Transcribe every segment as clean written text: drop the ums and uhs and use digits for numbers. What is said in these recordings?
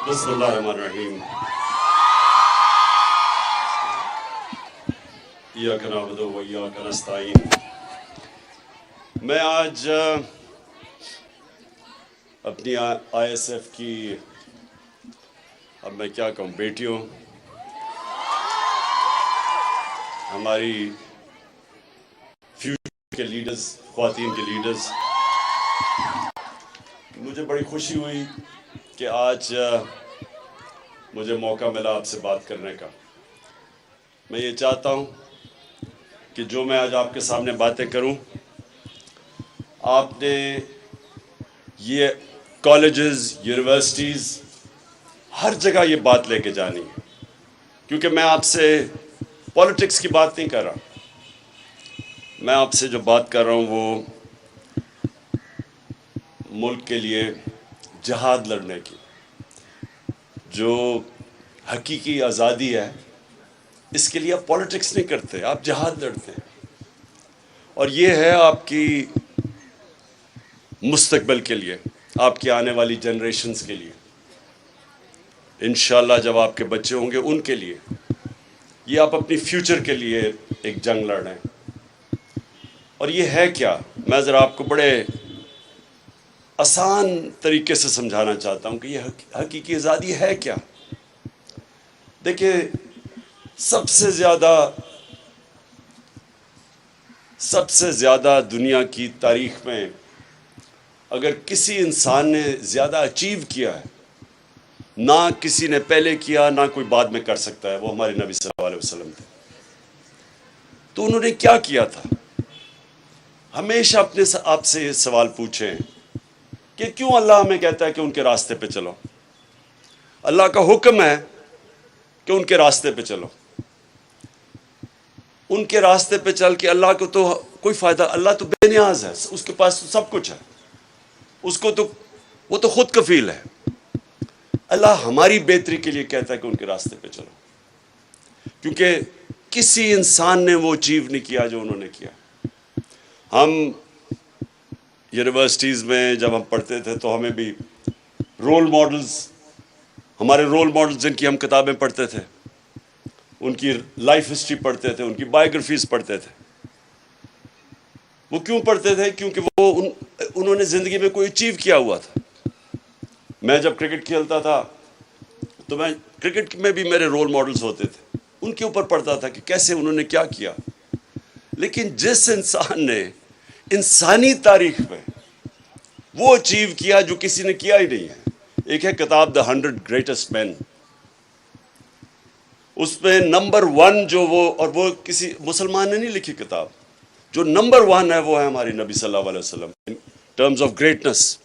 बिस्मिल्लाहिर्रहमानिर्रहीम। इय्याका नअबुदु व इय्याका नस्तईन। मैं आज अपनी ISF की, अब मैं क्या कहूँ, बेटियों, हमारी फ्यूचर के लीडर्स, ख्वातीन के लीडर्स, मुझे बड़ी खुशी हुई कि आज मुझे मौका मिला आपसे बात करने का। मैं ये चाहता हूँ कि जो मैं आज आपके सामने बातें करूँ, आपने ये कॉलेजेस, यूनिवर्सिटीज़, हर जगह ये बात लेके जानी है, क्योंकि मैं आपसे पॉलिटिक्स की बात नहीं कर रहा। मैं आपसे जो बात कर रहा हूँ वो मुल्क के लिए जिहाद लड़ने की, जो हकीकी आज़ादी है, इसके लिए आप पॉलिटिक्स नहीं करते, आप जिहाद लड़ते हैं। और ये है आपकी मुस्तकबिल के लिए, आपकी आने वाली जनरेशन्स के लिए, इंशाल्लाह जब आपके बच्चे होंगे उनके लिए, ये आप अपनी फ्यूचर के लिए एक जंग लड़ रहे हैं। और ये है क्या, मैं ज़रा आपको बड़े आसान तरीके से समझाना चाहता हूँ कि ये हकीकी आज़ादी है क्या। देखिए, सबसे ज़्यादा दुनिया की तारीख में अगर किसी इंसान ने ज़्यादा अचीव किया है, ना किसी ने पहले किया, ना कोई बाद में कर सकता है, वो हमारे नबी सल्लल्लाहु अलैहि वसल्लम थे। तो उन्होंने क्या किया था? हमेशा अपने आपसे ये सवाल पूछें कि क्यों अल्लाह हमें कहता है कि उनके रास्ते पे चलो। अल्लाह का हुक्म है कि उनके रास्ते पे चलो। उनके रास्ते पे चल के अल्लाह को तो कोई फ़ायदा, अल्लाह तो बेनियाज है, उसके पास तो सब कुछ है, उसको तो वो तो खुद कफील है। अल्लाह हमारी बेहतरी के लिए कहता है कि उनके रास्ते पे चलो, क्योंकि किसी इंसान ने वो अचीव नहीं किया जो उन्होंने किया। हम यूनिवर्सिटीज़ में जब हम पढ़ते थे तो हमें भी रोल मॉडल्स, हमारे रोल मॉडल्स जिनकी हम किताबें पढ़ते थे, उनकी लाइफ हिस्ट्री पढ़ते थे, उनकी बायोग्राफीज पढ़ते थे। वो क्यों पढ़ते थे? क्योंकि वो उन्होंने ज़िंदगी में कोई अचीव किया हुआ था। मैं जब क्रिकेट खेलता था तो मैं क्रिकेट में भी मेरे रोल मॉडल्स होते थे, उनके ऊपर पढ़ता था कि कैसे उन्होंने क्या किया। लेकिन जिस इंसान ने इंसानी तारीख में वो अचीव किया जो किसी ने किया ही नहीं है, एक है किताब द 100 ग्रेटेस्ट मैन, उसमें नंबर 1 जो वो किसी मुसलमान ने नहीं लिखी किताब, जो नंबर 1 है वो है हमारी नबी सल्लल्लाहु अलैहि वसल्लम इन टर्म्स ऑफ ग्रेटनेस।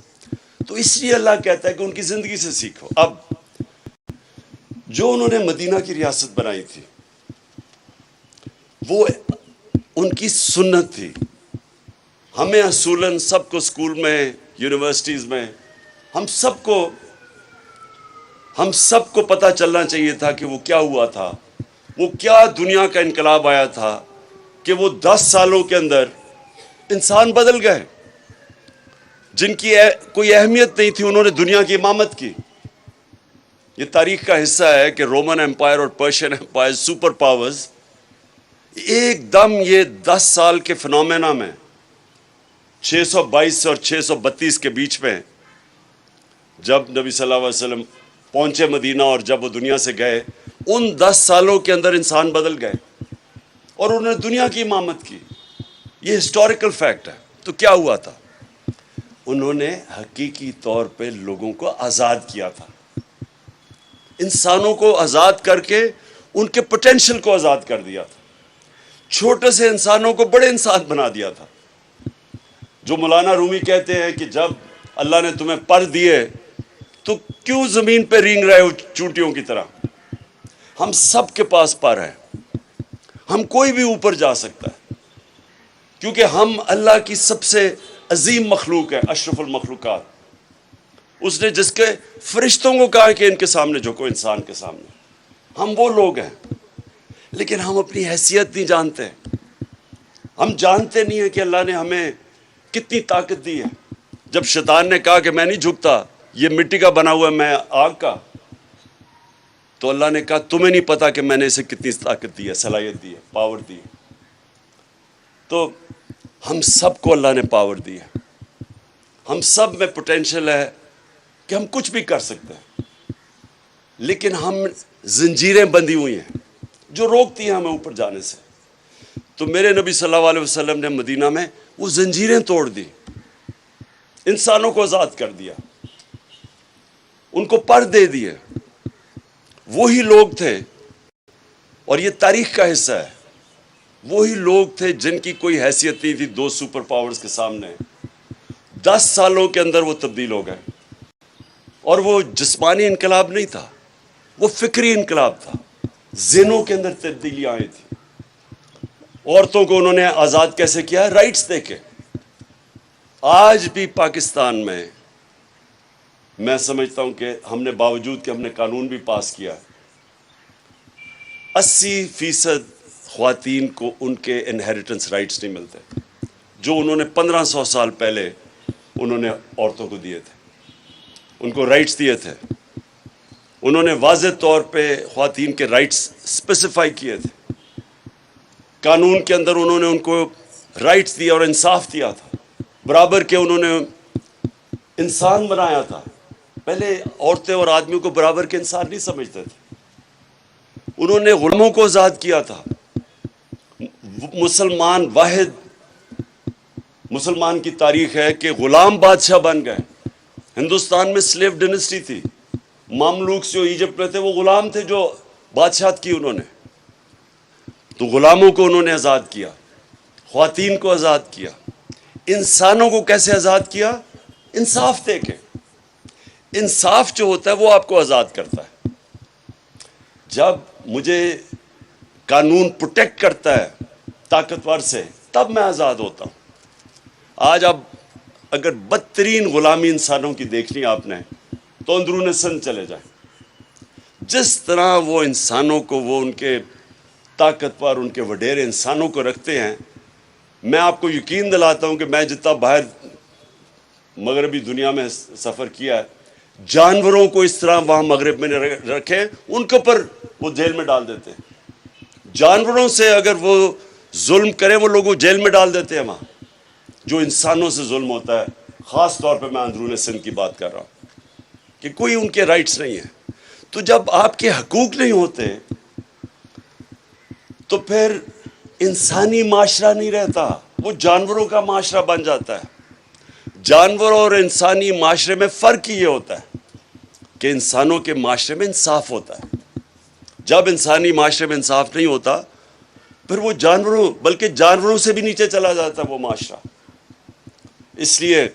तो इसलिए अल्लाह कहता है कि उनकी ज़िंदगी से सीखो। अब जो उन्होंने मदीना की रियासत बनाई थी, वो उनकी सुन्नत थी। हमें असूलन सबको स्कूल में, यूनिवर्सिटीज़ में, हम सबको पता चलना चाहिए था कि वो क्या हुआ था, वो क्या दुनिया का इनकलाब आया था कि वो 10 सालों के अंदर इंसान बदल गए। जिनकी कोई अहमियत नहीं थी, उन्होंने दुनिया की इमामत की। ये तारीख का हिस्सा है कि रोमन एम्पायर और पर्शियन एम्पायर, सुपर पावर्स, एकदम ये 10 साल के फिनोमेना में 622 और 632 के बीच में जब नबी सल्लल्लाहु अलैहि वसल्लम पहुंचे मदीना और जब वो दुनिया से गए, उन 10 सालों के अंदर इंसान बदल गए और उन्होंने दुनिया की इमामत की। ये हिस्टोरिकल फैक्ट है। तो क्या हुआ था? उन्होंने हकीकी तौर पे लोगों को आज़ाद किया था, इंसानों को आज़ाद करके उनके पोटेंशियल को आज़ाद कर दिया था, छोटे से इंसानों को बड़े इंसान बना दिया था। जो मौलाना रूमी कहते हैं कि जब अल्लाह ने तुम्हें पर दिए तो क्यों ज़मीन पे रेंग रहे हो चूंटियों की तरह। हम सब के पास पर है, हम कोई भी ऊपर जा सकता है, क्योंकि हम अल्लाह की सबसे अजीम मखलूक है, अशरफुल मखलूकात। उसने जिसके फरिश्तों को कहा कि इनके सामने झुको, इंसान के सामने, हम वो लोग हैं। लेकिन हम अपनी हैसियत नहीं जानते, हम जानते नहीं हैं कि अल्लाह ने हमें कितनी ताकत दी है। जब शैतान ने कहा कि मैं नहीं झुकता, ये मिट्टी का बना हुआ है, मैं आग का, तो अल्लाह ने कहा तुम्हें नहीं पता कि मैंने इसे कितनी ताकत दी है, सलाहियत दी है, पावर दी है। तो हम सबको अल्लाह ने पावर दी है, हम सब में पोटेंशियल है कि हम कुछ भी कर सकते हैं, लेकिन हम जंजीरें बंधी हुई हैं जो रोकती हैं हमें ऊपर जाने से। तो मेरे नबी सल्लल्लाहु अलैहि वसल्लम ने मदीना में वो जंजीरें तोड़ दी, इंसानों को आज़ाद कर दिया, उनको पर दे दिए। वही लोग थे, और ये तारीख का हिस्सा है, वही लोग थे जिनकी कोई हैसियत नहीं थी दो सुपर पावर्स के सामने। 10 सालों के अंदर वो तब्दील हो गए। और वो जिस्मानी इनकलाब नहीं था, वो फिक्री इनकलाब था, ज़हनों के अंदर तब्दीलियाँ आई थी। औरतों को उन्होंने आज़ाद कैसे किया? राइट्स देके। आज भी पाकिस्तान में मैं समझता हूं कि हमने, बावजूद कि हमने कानून भी पास किया, 80% ख्वातीन को उनके इनहेरिटेंस राइट्स नहीं मिलते जो उन्होंने 1500 साल पहले उन्होंने औरतों को दिए थे, उनको राइट्स दिए थे। उन्होंने वाज़ेह तौर पे ख्वातीन के राइट्स स्पेसिफाई किए थे, कानून के अंदर उन्होंने उनको राइट्स दिए और इंसाफ दिया था, बराबर के उन्होंने इंसान बनाया था। पहले औरतें और आदमियों को बराबर के इंसान नहीं समझते थे। उन्होंने गुलामों को आज़ाद किया था। मुसलमान वाहिद मुसलमान की तारीख है कि गुलाम बादशाह बन गए। हिंदुस्तान में स्लेव डिनेस्टी थी, मामलूक जो इजिप्ट में थे वो गुलाम थे जो बादशाहत की उन्होंने। तो गुलामों को उन्होंने आज़ाद किया, ख्वातीन को आज़ाद किया। इंसानों को कैसे आज़ाद किया? इंसाफ दे के। इंसाफ जो होता है वो आपको आज़ाद करता है। जब मुझे कानून प्रोटेक्ट करता है ताकतवर से, तब मैं आज़ाद होता हूँ। आज आप अगर बदतरीन गुलामी इंसानों की देखनी आपने, तो अंदरून सिंध चले जाए। जिस तरह वो इंसानों को, वो उनके ताकतवर, उनके वडेरे इंसानों को रखते हैं, मैं आपको यकीन दिलाता हूँ कि मैं जितना बाहर मगरबी दुनिया में सफ़र किया है, जानवरों को इस तरह वहाँ मगरब में रखे, उनके ऊपर वो जेल में डाल देते हैं। जानवरों से अगर वो जुल्म करें, वो लोगों को जेल में डाल देते हैं वहाँ। जो इंसानों से जुल्म होता है, ख़ास तौर पे मैं अंदरून सिंध की बात कर रहा हूँ, कि कोई उनके राइट्स नहीं है। तो जब आपके हकूक़ नहीं होते, तो फिर इंसानी माशरा नहीं रहता, वो जानवरों का माशरा बन जाता है। जानवरों और इंसानी माशरे में फ़र्क ये होता है कि इंसानों के माशरे में इंसाफ होता है। जब इंसानी माशरे में इंसाफ नहीं होता, फिर वो जानवरों, बल्कि जानवरों से भी नीचे चला जाता है वो माशरा। इसलिए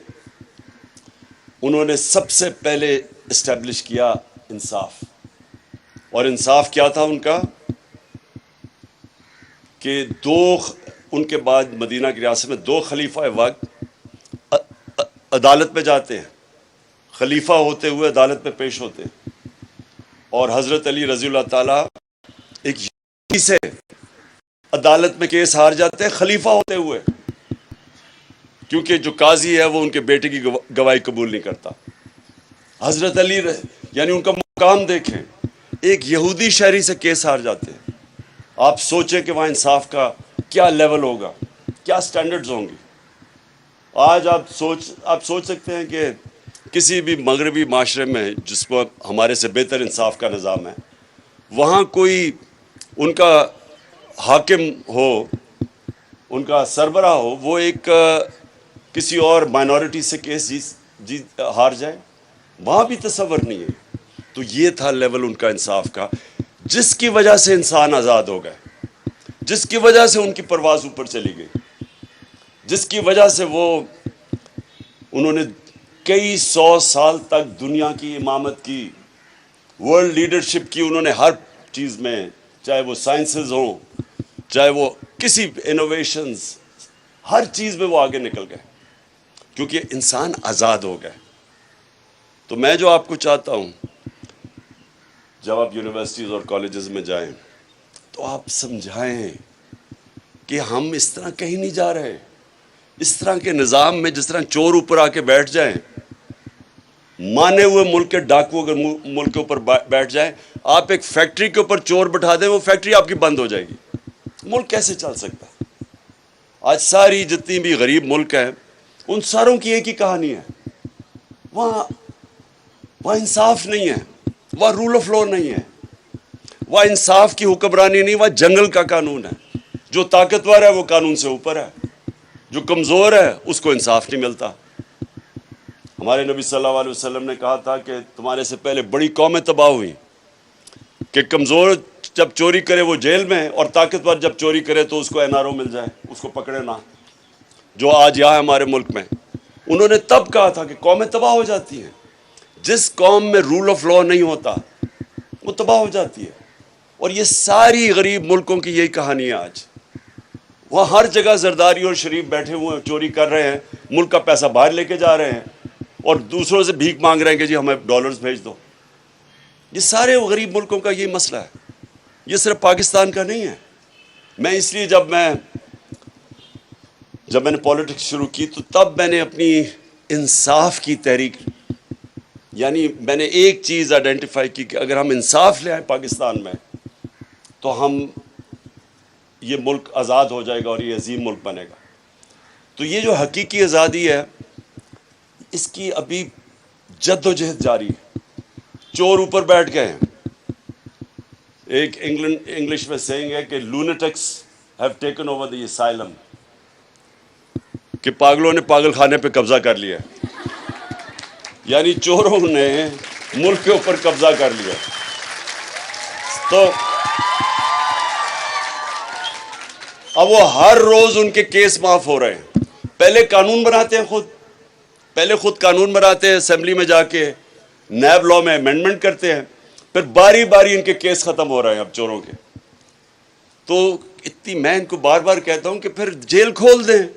उन्होंने सबसे पहले इस्टेब्लिश किया इंसाफ। और इंसाफ क्या था उनका? कि उनके बाद मदीना की रियासत में 2 खलीफा वक्त अदालत में जाते हैं, खलीफा होते हुए अदालत में पेश होते हैं। और हज़रत अली रज़ियल्लाहु ताला एक यहूदी से अदालत में केस हार जाते हैं खलीफा होते हुए, क्योंकि जो काजी है वो उनके बेटे की गवाही कबूल नहीं करता। हज़रत अली यानी उनका मुकाम देखें, एक यहूदी शहरी से केस हार जाते हैं। आप सोचें कि वहाँ इंसाफ का क्या लेवल होगा, क्या स्टैंडर्ड्स होंगी। आज आप सोच सकते हैं कि किसी भी मगरबी माशरे में जिसमें हमारे से बेहतर इंसाफ का निज़ाम है, वहाँ कोई उनका हाकिम हो, उनका सरबराह हो, वो एक किसी और माइनॉरिटी से केस जीत हार जाए, वहाँ भी तसव्वुर नहीं है। तो ये था लेवल उनका इंसाफ का, जिसकी वजह से इंसान आज़ाद हो गए, जिसकी वजह से उनकी परवाज़ ऊपर चली गई, जिसकी वजह से उन्होंने कई 100 साल तक दुनिया की इमामत की, वर्ल्ड लीडरशिप की। उन्होंने हर चीज़ में, चाहे वो साइंसेस हों, चाहे वो किसी इनोवेशंस, हर चीज़ में वो आगे निकल गए, क्योंकि इंसान आज़ाद हो गए। तो मैं जो आपको चाहता हूँ, जब आप यूनिवर्सिटीज़ और कॉलेजेस में जाएं, तो आप समझाएं कि हम इस तरह कहीं नहीं जा रहे। इस तरह के निज़ाम में जिस तरह चोर ऊपर आके बैठ जाएं, माने हुए मुल्क के डाकू अगर मुल्क के ऊपर बैठ जाए, आप एक फैक्ट्री के ऊपर चोर बैठा दें, वो फैक्ट्री आपकी बंद हो जाएगी। मुल्क कैसे चल सकता है? आज सारी जितनी भी गरीब मुल्क हैं, उन सारों की एक ही कहानी है, वहाँ इंसाफ नहीं है, वहाँ रूल ऑफ लॉ नहीं है, वहाँ इंसाफ की हुक्मरानी नहीं, वहाँ जंगल का कानून है। जो ताकतवर है वो कानून से ऊपर है, जो कमज़ोर है उसको इंसाफ नहीं मिलता। हमारे नबी सल्लल्लाहु अलैहि वसल्लम ने कहा था कि तुम्हारे से पहले बड़ी कौमें तबाह हुई कि कमज़ोर जब चोरी करे वो जेल में, और ताकतवर जब चोरी करे तो उसको एनआरओ मिल जाए, उसको पकड़े ना, जो आज यहाँ हमारे मुल्क में। उन्होंने तब कहा था कि कौमें तबाह हो जाती हैं, जिस कौम में रूल ऑफ लॉ नहीं होता वो तबाह हो जाती है। और ये सारी गरीब मुल्कों की यही कहानी है आज। वहाँ हर जगह जरदारी और शरीफ बैठे हुए हैं, चोरी कर रहे हैं, मुल्क का पैसा बाहर लेके जा रहे हैं और दूसरों से भीख मांग रहे हैं कि जी हमें डॉलर्स भेज दो। ये सारे गरीब मुल्कों का ये मसला है, ये सिर्फ पाकिस्तान का नहीं है। मैं इसलिए जब मैंने पॉलिटिक्स शुरू की तो तब मैंने अपनी इंसाफ की तहरीक, यानी मैंने एक चीज़ आइडेंटिफाई की कि अगर हम इंसाफ ले आए पाकिस्तान में तो हम ये मुल्क आज़ाद हो जाएगा और ये अजीम मुल्क बनेगा। तो ये जो हकीकी आज़ादी है, इसकी अभी जद्दोजहद जारी है। चोर ऊपर बैठ गए हैं। एक इंग्लिश में सेइंग है कि lunatics have taken over the asylum, कि पागलों ने पागल खाने पे कब्जा कर लिया, यानी चोरों ने मुल्क के ऊपर कब्जा कर लिया। तो अब वो हर रोज उनके केस माफ हो रहे हैं। पहले कानून बनाते हैं खुद कानून बनाते हैं, असेंबली में जाके नैब लॉ में अमेंडमेंट करते हैं, फिर बारी बारी इनके केस खत्म हो रहे हैं अब चोरों के। तो इतनी मैं इनको बार बार कहता हूं कि फिर जेल खोल दें।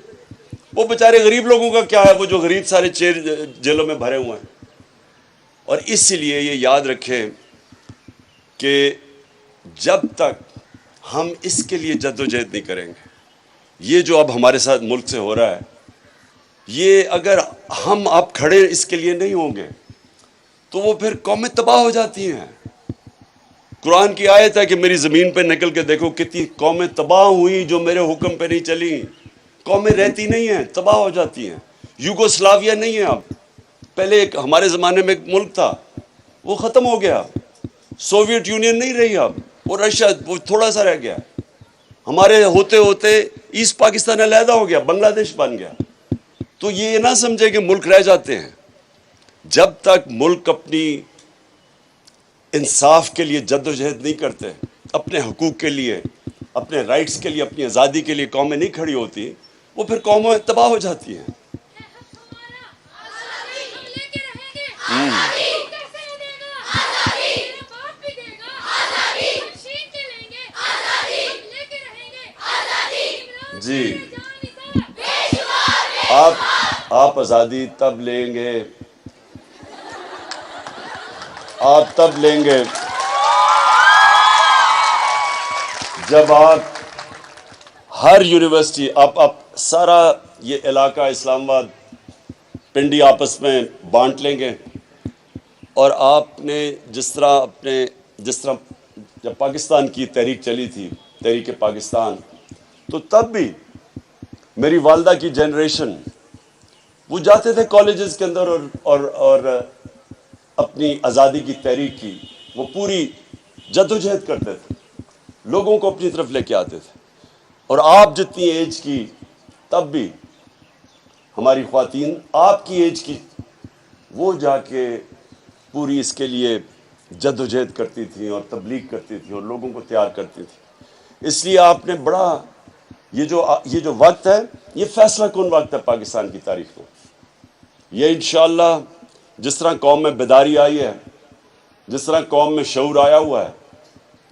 वो बेचारे गरीब लोगों का क्या है, वो जो गरीब सारे जेलों में भरे हुए हैं। और इसलिए ये याद रखें कि जब तक हम इसके लिए जद्दोजहद नहीं करेंगे, ये जो अब हमारे साथ मुल्क से हो रहा है, ये अगर हम अब खड़े इसके लिए नहीं होंगे तो वो फिर कौमें तबाह हो जाती हैं। कुरान की आयत है कि मेरी ज़मीन पे निकल के देखो कितनी कौमें तबाह हुई जो मेरे हुक्म पे नहीं चली। कौमें रहती नहीं हैं, तबाह हो जाती हैं। यूगोस्लाविया नहीं है अब, पहले एक हमारे ज़माने में एक मुल्क था, वो ख़त्म हो गया। सोवियत यूनियन नहीं रही अब, वो रशिया, वो थोड़ा सा रह गया। हमारे होते होते ईस्ट पाकिस्तान अलहदा हो गया, बांग्लादेश बन गया। तो ये ना समझे कि मुल्क रह जाते हैं। जब तक मुल्क अपनी इंसाफ के लिए जद्दोजहद नहीं करते, अपने हकूक़ के लिए, अपने राइट्स के लिए, अपनी आज़ादी के लिए कौमें नहीं खड़ी होती, वो फिर कौमें तबाह हो जाती हैं। जी, आप आज़ादी तब लेंगे, आप तब लेंगे जब आप हर यूनिवर्सिटी, आप सारा ये इलाका इस्लामाबाद पिंडी आपस में बांट लेंगे। और आपने जिस तरह जब पाकिस्तान की तहरीक चली थी, तहरीक पाकिस्तान, तो तब भी मेरी वालदा की जनरेशन वो जाते थे कॉलेजेस के अंदर और अपनी आज़ादी की तहरीक की वो पूरी जद्दोजहद करते थे, लोगों को अपनी तरफ लेके आते थे। और आप जितनी एज की, तब भी हमारी ख्वातीन आपकी एज की, वो जाके पूरी इसके लिए जद्दोजहद करती थी और तबलीग करती थी और लोगों को तैयार करती थी। इसलिए आपने बड़ा ये जो वक्त है, ये फैसला कौन वक्त है पाकिस्तान की तारीख में। ये इंशाअल्लाह जिस तरह कौम में बेदारी आई है, जिस तरह कौम में शऊर आया हुआ है,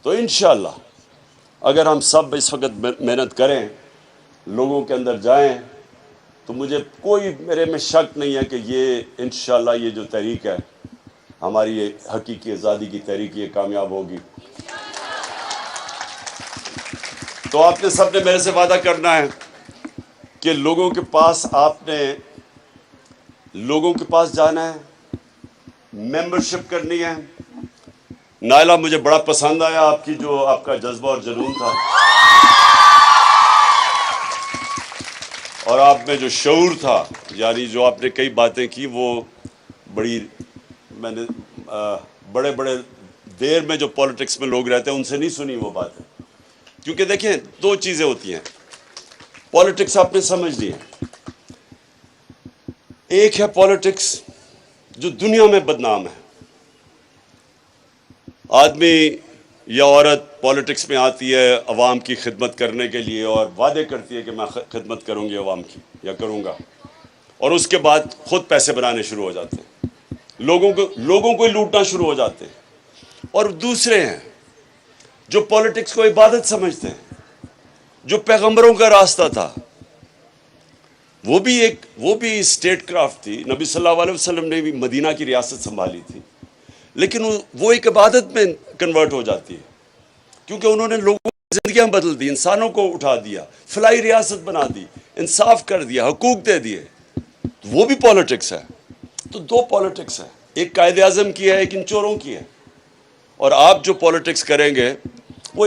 तो इंशाअल्लाह अगर हम सब इस वक्त मेहनत करें, लोगों के अंदर जाएं, तो मेरे में शक नहीं है कि ये इंशाअल्लाह ये जो तहरीक है हमारी, ये हकीकी आज़ादी की तहरीक, ये कामयाब होगी। तो आपने सबने मेरे से वादा करना है कि लोगों के पास जाना है मेंबरशिप करनी है। नायला, मुझे बड़ा पसंद आया आपकी जो आपका जज्बा और जुनून था और आप में जो शऊर था, यानी जो आपने कई बातें की वो बड़ी, मैंने बड़े बड़े देर में जो पॉलिटिक्स में लोग रहते हैं उनसे नहीं सुनी वो बातें। क्योंकि देखें, दो चीज़ें होती हैं, पॉलिटिक्स आपने समझ ली है। एक है पॉलिटिक्स जो दुनिया में बदनाम है। आदमी या औरत पॉलिटिक्स में आती है अवाम की खिदमत करने के लिए और वादे करती है कि मैं खिदमत करूंगी अवाम की या करूंगा, और उसके बाद खुद पैसे बनाने शुरू हो जाते हैं, लोगों को लूटना शुरू हो जाते हैं। और दूसरे हैं जो पॉलिटिक्स को इबादत समझते हैं, जो पैगंबरों का रास्ता था, वो भी स्टेट क्राफ्ट थी। नबी सल्लल्लाहु अलैहि वसल्लम ने भी मदीना की रियासत संभाली थी, लेकिन वो एक इबादत में कन्वर्ट हो जाती है, क्योंकि उन्होंने लोगों की जिंदगियां बदल दी, इंसानों को उठा दिया, फलाई रियासत बना दी, इंसाफ कर दिया, हुकूक दे दिए। वो भी पॉलिटिक्स है। तो दो पॉलिटिक्स है, एक कायदे आज़म की है, एक इन चोरों की है। और आप जो पॉलिटिक्स करेंगे वो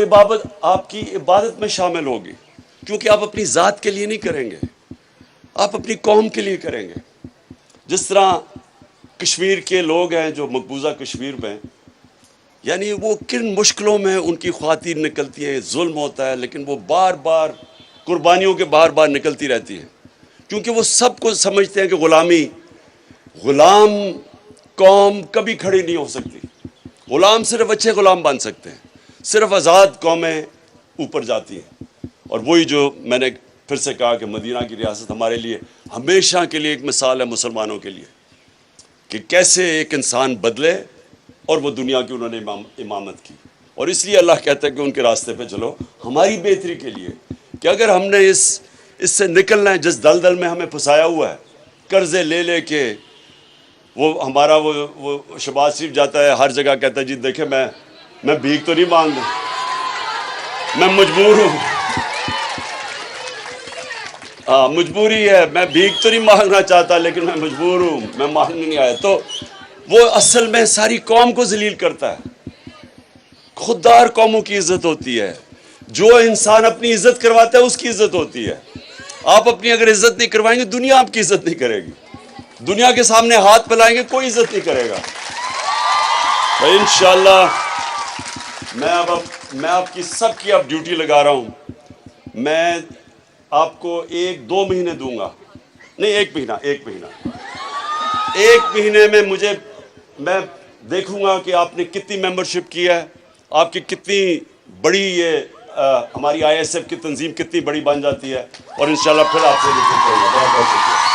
आपकी इबादत में शामिल होगी, क्योंकि आप अपनी ज़ात के लिए नहीं करेंगे, आप अपनी कौम के लिए करेंगे। जिस तरह कश्मीर के लोग हैं जो मकबूजा कश्मीर में, यानी वो किन मुश्किलों में उनकी ख्वातीन निकलती हैं, जुल्म होता है, लेकिन वो बार बार कुर्बानियों के बार बार निकलती रहती हैं, क्योंकि वो सबको समझते हैं कि गुलाम कौम कभी खड़ी नहीं हो सकती। गुलाम सिर्फ अच्छे गुलाम बन सकते हैं, सिर्फ आज़ाद कौमें ऊपर जाती हैं। और वही जो मैंने फिर से कहा कि मदीना की रियासत हमारे लिए हमेशा के लिए एक मिसाल है, मुसलमानों के लिए, कि कैसे एक इंसान बदले, और वो दुनिया की उन्होंने इमामत की। और इसलिए अल्लाह कहता है कि उनके रास्ते पे चलो, हमारी बेहतरी के लिए, कि अगर हमने इससे निकलना है, जिस दलदल में हमें फंसाया हुआ है, कर्जे ले के, वो हमारा वो शहबाज शरीफ जाता है हर जगह, कहता है जी देखे मैं भीख तो नहीं मांग रहा, मैं मजबूर हूँ, हाँ मजबूरी है, मैं भीख तो नहीं मांगना चाहता लेकिन मैं मजबूर हूँ, मैं मांगने नहीं आया। तो वो असल में सारी कौम को जलील करता है। खुददार कौमों की इज्जत होती है, जो इंसान अपनी इज्जत करवाता है उसकी इज्जत होती है। आप अपनी अगर इज्जत नहीं करवाएंगे, दुनिया आपकी इज्जत नहीं करेगी, दुनिया के सामने हाथ फैलाएंगे, कोई इज्जत नहीं करेगा। तो इंशाअल्लाह मैं आपकी सबकी अब ड्यूटी लगा रहा हूँ। मैं आपको 1-2 महीने दूंगा, नहीं 1 महीना, 1 महीने में मैं देखूंगा कि आपने कितनी मेंबरशिप की है, आपकी कितनी बड़ी ये हमारी ISF की तंजीम कितनी बड़ी बन जाती है, और इंशाल्लाह फिर आपसे बहुत बहुत शुक्रिया।